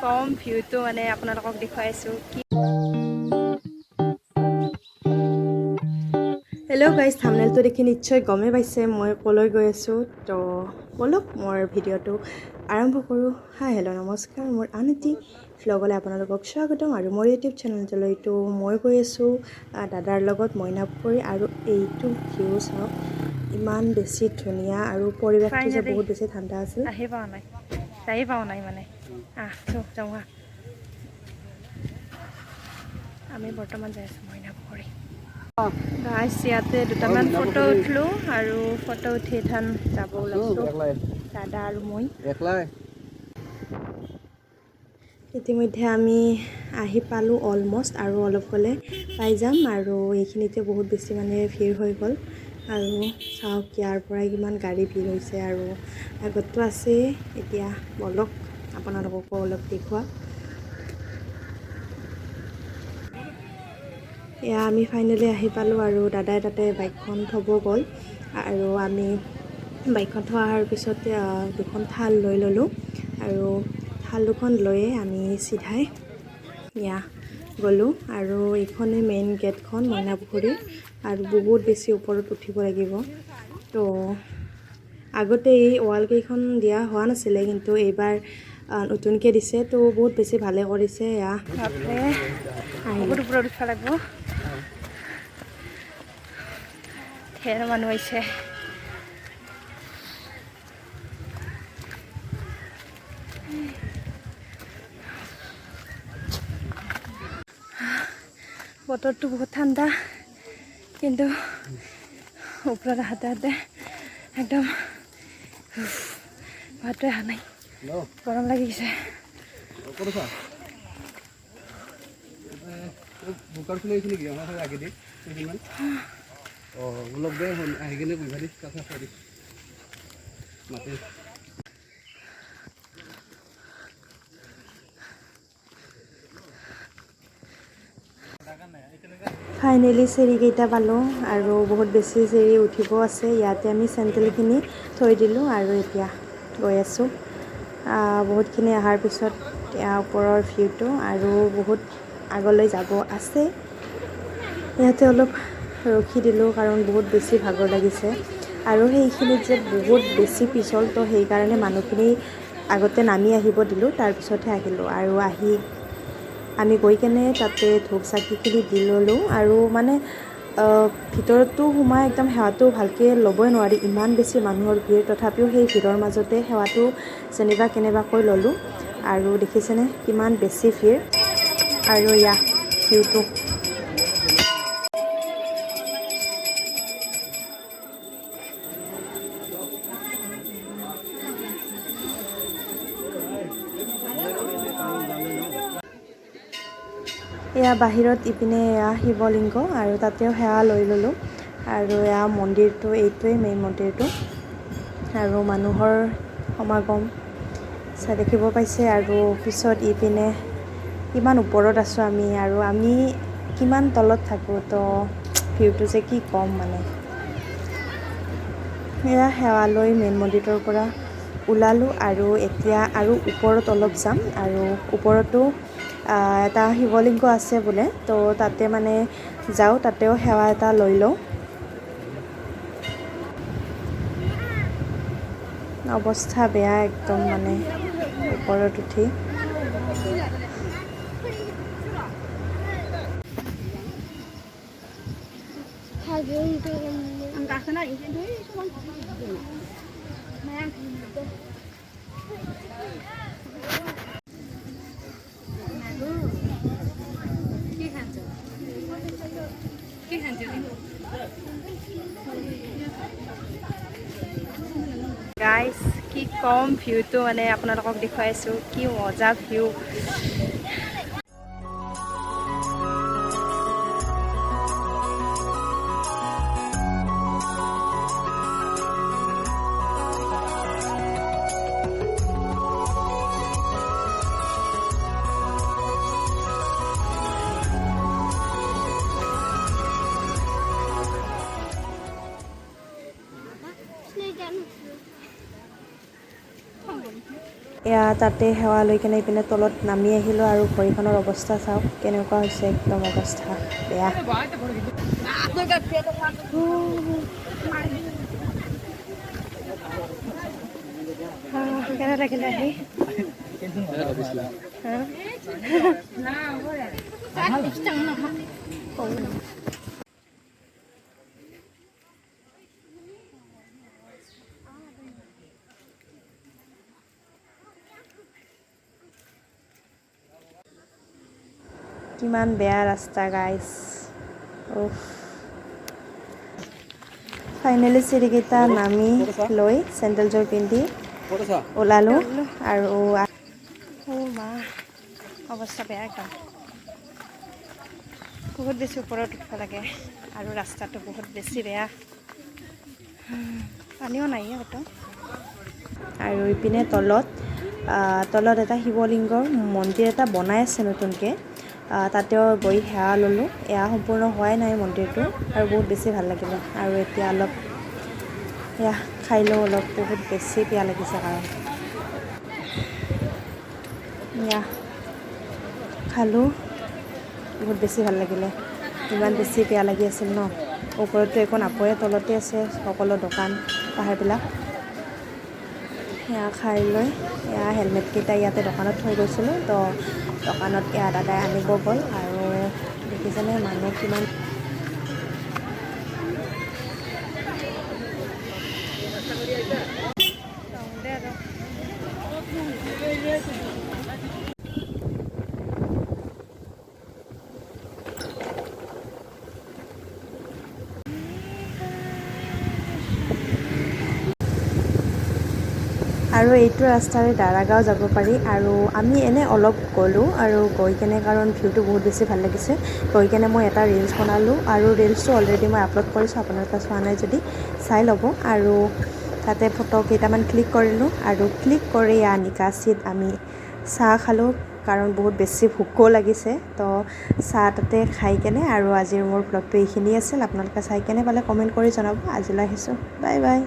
কম ভিউটো মানে আপোনালোকক দেখুৱাইছোঁ কি হেল্ল' গাইজ থাম্বনেইলটো দেখি নিশ্চয় গমেই পাইছে মই ক'লৈ গৈ আছোঁ তো ব'লক মোৰ ভিডিঅ'টো আৰম্ভ কৰোঁ হাই হেল্ল' নমস্কাৰ মোৰ আন এটি ভ্লগলৈ আপোনালোকক স্বাগতম আৰু মোৰ ইউটিউব চেনেলটোলৈতো মই গৈ আছোঁ দাদাৰ লগত মইনাপুখুৰী আৰু এইটো ভিউ চাওক ইমান বেছি ধুনীয়া আৰু পৰিৱেশটো যে বহুত বেছি ঠাণ্ডা আছিল আহি পাওঁ নাই মানে যাওঁ আমি বৰ্তমান যাই আছোঁ মইনাপুখুৰী গাইজ ইয়াতে দুটামান ফটো উঠিলোঁ আৰু ফটো উঠি ধান যাব ওলাইছোঁ দাদা আৰু মই ইতিমধ্যে আমি আহি পালোঁ অলমষ্ট আৰু অলপ গ'লে পাই যাম আৰু এইখিনিতে বহুত বেছি মানে ভিৰ হৈ গ'ল আৰু চাওক ইয়াৰ পৰাই কিমান গাড়ী ভিৰ হৈছে আৰু আগততো আছেই এতিয়া বলক আপোনালোককো অলপ দেখুওৱা এয়া আমি ফাইনেলি আহি পালোঁ আৰু দাদাই তাতে বাইকখন থ'ব গ'ল আৰু আমি বাইকখন থোৱা অহাৰ পিছত দুখন থাল লৈ ল'লোঁ আৰু থাল দুখন লৈয়ে আমি চিধাই গ'লোঁ আৰু এইখনেই মেইন গেটখন মইনাপুখুৰীৰ আৰু বহুত বেছি ওপৰত উঠিব লাগিব তো আগতে এই ৱালকেইখন দিয়া হোৱা নাছিলে কিন্তু এইবাৰ নতুনকৈ দিছে তো বহুত বেছি ভালে কৰিছে বহুত ওপৰত উঠিব লাগিব ধেৰ মানুহ আহিছে বতৰটো বহুত ঠাণ্ডা কিন্তু ওপৰত আহোঁতে একদম ভাতটোৱে অহা নাই গৰম লাগি গৈছে ফাইনেলি চিৰিকেইটা পালোঁ আৰু বহুত বেছি চিৰি উঠিব আছে ইয়াতে আমি চেণ্ডেলখিনি থৈ দিলোঁ আৰু এতিয়া গৈ আছোঁ বহুতখিনি অহাৰ পিছত ওপৰৰ ভিউটো আৰু বহুত আগলৈ যাব আছে ইয়াতে অলপ ৰখি দিলোঁ কাৰণ বহুত বেছি ভাগৰ লাগিছে আৰু সেইখিনিত যে বহুত বেছি পিছল তো সেইকাৰণে মানুহখিনি আগতে নামি আহিব দিলোঁ তাৰপিছতহে আহিলোঁ আৰু আহি আমি গৈ কেনে তাতে ধূপ চাকিখিনি দি ল'লোঁ আৰু মানে ভিতৰতো সোমাই একদম সেৱাটো ভালকৈ ল'বই নোৱাৰি ইমান বেছি মানুহৰ ভিৰ তথাপিও সেই ভিৰৰ মাজতে সেৱাটো যেনিবা কেনেবাকৈ ল'লোঁ আৰু দেখিছেনে কিমান বেছি ভিৰ আৰু ভিউটো এয়া বাহিৰত ইপিনে এয়া শিৱলিংগ আৰু তাতেও সেৱা লৈ ল'লোঁ আৰু এয়া মন্দিৰটো এইটোৱেই মেইন মন্দিৰটো আৰু মানুহৰ সমাগম দেখিব পাইছে আৰু পিছত ইপিনে কিমান ওপৰত আছোঁ আমি আৰু আমি কিমান তলত থাকোঁ তো ভিউটো যে কি ক'ম মানে এয়া সেৱা লৈ মেইন মন্দিৰৰ পৰা ওলালোঁ আৰু এতিয়া আৰু ওপৰত অলপ যাম আৰু ওপৰতো এটা শিৱলিংগ আছে বোলে তো তাতে মানে যাওঁ তাতেও সেৱা এটা লৈ লওঁ অৱস্থা বেয়া একদম মানে ওপৰত উঠি গাইজ কি কম ভিউটো মানে আপোনালোকক দেখুৱাইছোঁ কি মজা ভিউ এয়া তাতে সেৱা লৈ কেনে ইপিনে তলত নামি আহিলোঁ আৰু ভৰিখনৰ অৱস্থা চাওক কেনেকুৱা হৈছে, একদম অৱস্থা বেয়া। কেনে লাগিলে আহি? কিমান বেয়া ৰাস্তা গাইজ। ফাইনেলি চিৰিকেইটা নামি লৈ চেণ্ডেলযোৰ পিন্ধি ওলালোঁ আৰু অৱস্থা বেয়া একদম। বহুত বেছি ওপৰত উঠিব লাগে আৰু ৰাস্তাটো বহুত বেছি বেয়া, পানীও নাই হয়তো। আৰু ইপিনে তলত এটা শিৱলিংগৰ মন্দিৰ এটা বনাই আছে নতুনকৈ, তাতেও গৈ সেৱা ল'লোঁ। এয়া সম্পূৰ্ণ হোৱাই নাই মন্দিৰটো আৰু বহুত বেছি ভাল লাগিলে। আৰু এতিয়া অলপ এয়া খাই লওঁ, অলপ বহুত বেছি পিয়াহ লাগিছে কাৰণ এয়া খালোঁ, বহুত বেছি ভাল লাগিলে। ইমান বেছি বেয়া লাগি আছিল ন, ওপৰততো একো নাপোৱে, তলতে আছে সকলো দোকান পাহাৰবিলাক। এয়া খাই লৈ এয়া হেলমেটকেইটা ইয়াতে দোকানত থৈ গৈছিলোঁ, তো দোকানত এয়া দাদাই আনিব গ'ল আৰু দেখিছেনে মানুহ কিমান। আৰু এইটো ৰাস্তাৰে দাৰাগাঁও যাব পাৰি। আৰু আমি এনে অলপ গ'লোঁ আৰু গৈ কেনে কাৰণ ভিউটো বহুত বেছি ভাল লাগিছে, গৈ কেনে মই এটা ৰিলচ বনালোঁ আৰু ৰিলচটো অলৰেডি মই আপলোড কৰিছোঁ, আপোনালোকে চোৱা নাই যদি চাই ল'ব। আৰু তাতে ফটো কেইটামান ক্লিক কৰিলোঁ আৰু ক্লিক কৰি নিকাচিত আমি চাহ খালোঁ কাৰণ বহুত বেছি ভোকো লাগিছে। তো চাহ তাতে খাই কেনে আৰু আজিৰ মোৰ ব্লগটো এইখিনি আছিল। আপোনালোকে চাই কেনে পালে কমেণ্ট কৰি জনাব। আজিলৈ আহিছোঁ, বাই বাই।